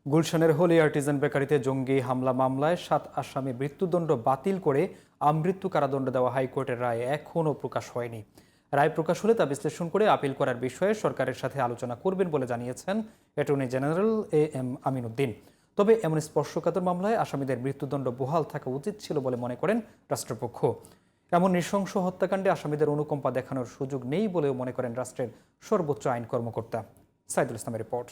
গুলশানের Holey Artisan বেকারিতে জঙ্গি হামলা মামলায় 7 আসামি মৃত্যুদণ্ড বাতিল করে আমৃত্যু কারাদণ্ড দেওয়া হাইকোর্টের রায় এখনও প্রকাশ হয়নি। রায় প্রকাশ হলে তা বিশ্লেষণ করে আপিল করার বিষয়ে সরকারের সাথে আলোচনা করবেন বলে জানিয়েছেন অ্যাটর্নি জেনারেল AM আমিনুদ্দিন। তবে এমন স্পর্শকাতর মামলায় আসামিদের মৃত্যুদণ্ড বহাল থাকা উচিত ছিল বলে মনে করেন রাষ্ট্রপক্ষ। এমন নৃশংস হত্যাকাণ্ডে আসামিদের অনুকম্পা দেখানোর সুযোগ নেই বলেও মনে করেন রাষ্ট্রের সর্বোচ্চ আইন কর্মকর্তা। সাইদুল ইসলামের রিপোর্ট।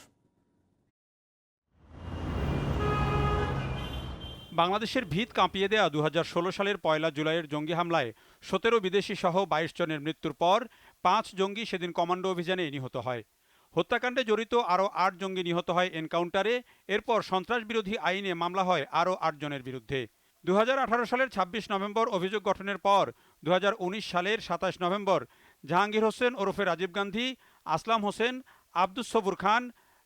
বাংলাদেশের ভিত কাঁপিয়ে দেয়া 2016 সালের 1 জুলাইয়ের জঙ্গি হামলায় 17 বিদেশি সহ 22 জনের মৃত্যুর পর 5 জঙ্গি সেদিন কমান্ডো অভিযানে নিহত হয়। হত্যাকাণ্ডে জড়িত আরও 8 জঙ্গি নিহত হয় এনকাউন্টারে। এরপর সন্ত্রাস বিরোধী আইনে মামলা হয় আরও 8 জনের বিরুদ্ধে। 2018 সালের 26 নভেম্বর অভিযোগ গঠনের পর 2019 সালের 27 নভেম্বর জাহাঙ্গীর হোসেন ওরফে রাজীব গান্ধী, আসলাম হোসেন, আব্দুস সবুর খান,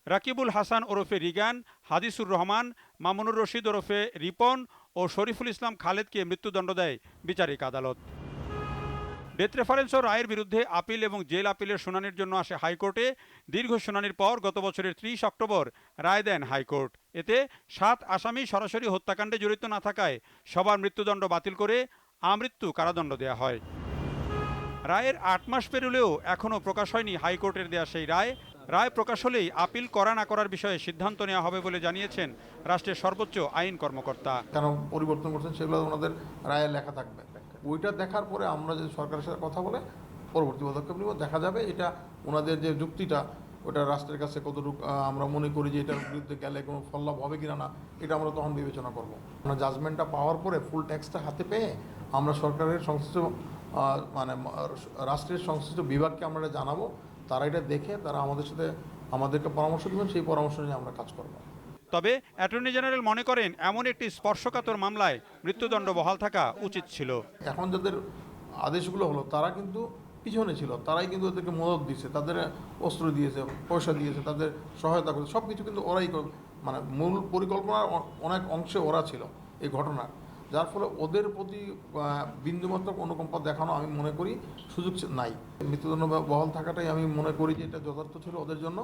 রাকিবুল হাসান ওরফে রিগান, হাদিসুর রহমান, মামুনুর রশিদ ওরফে রিপন ও শরীফুল ইসলাম খালেদকে মৃত্যুদণ্ড দেয় বিচারিক আদালত। ডেথ রেফারেন্স ও রায়ের বিরুদ্ধে আপিল এবং জেল আপিলের শুনানির জন্য আসে হাইকোর্টে। দীর্ঘ শুনানির পর গত বছরের 30 অক্টোবর রায় দেন হাইকোর্ট। এতে 7 আসামি সরাসরি হত্যাকাণ্ডে জড়িত না থাকায় সবার মৃত্যুদণ্ড বাতিল করে আমৃত্যু কারাদণ্ড দেয়া হয়। রায়ের 8 মাস পেরোলেও এখনও প্রকাশ হয়নি হাইকোর্টের দেয়া সেই রায়। রায় প্রকাশ হলেই আপিল করা না করার বিষয়ে সিদ্ধান্ত নেওয়া হবে বলে জানিয়েছেন রাষ্ট্রের সর্বোচ্চ আইন কর্মকর্তা। কেন পরিবর্তন করছেন সেগুলো ওনাদের রায়ে লেখা থাকবে। ওইটা দেখার পরে আমরা যদি সরকারের সাথে কথা বলে পরবর্তী পদক্ষেপ নিব, দেখা যাবে এটা ওনাদের যে যুক্তিটা ওটা রাষ্ট্রের কাছে কতটুকু আমরা মনে করি যে এটার বিরুদ্ধে গেলে কোনো ফললাভ হবে কিনা না, এটা আমরা তখন বিবেচনা করব। আমরা জাজমেন্টটা পাওয়ার পরে ফুল টেক্সটটা হাতে পেয়ে আমরা সরকারের সংশ্লিষ্ট রাষ্ট্রের সংশ্লিষ্ট বিভাগকে আমরা এটা জানাবো। তারা এটা দেখে তারা আমাদেরকে পরামর্শ দেবেন, সেই পরামর্শ নিয়ে আমরা কাজ করব। তবে অ্যাটর্নি জেনারেল মনে করেন এমন একটি স্পর্শকাতর মামলায় মৃত্যুদণ্ড বহাল থাকা উচিত ছিল। এখন যাদের আদেশগুলো হলো তারা কিন্তু পিছনে ছিল, তারাই কিন্তু ওদেরকে মদত দিয়েছে, তাদের অস্ত্র দিয়েছে, পয়সা দিয়েছে, তাদের সহায়তা করেছে, সব কিছু কিন্তু ওরাই মূল পরিকল্পনার অনেক অংশে ওরা ছিল এই ঘটনার। যার ফলে ওদের প্রতি বিন্দুমাত্র অনুকম্পা দেখানো আমি মনে করি সুযোগ নাই। মৃত্যুদণ্ড বহাল থাকাটাই আমি মনে করি যে এটা যথার্থ ছিল ওদের জন্য।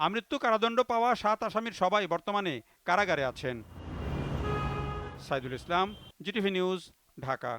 আমৃত্যু কারাদণ্ড পাওয়া 7 আসামির সবাই বর্তমানে কারাগারে আছেন। Saidul Islam, GTV news, Dhaka.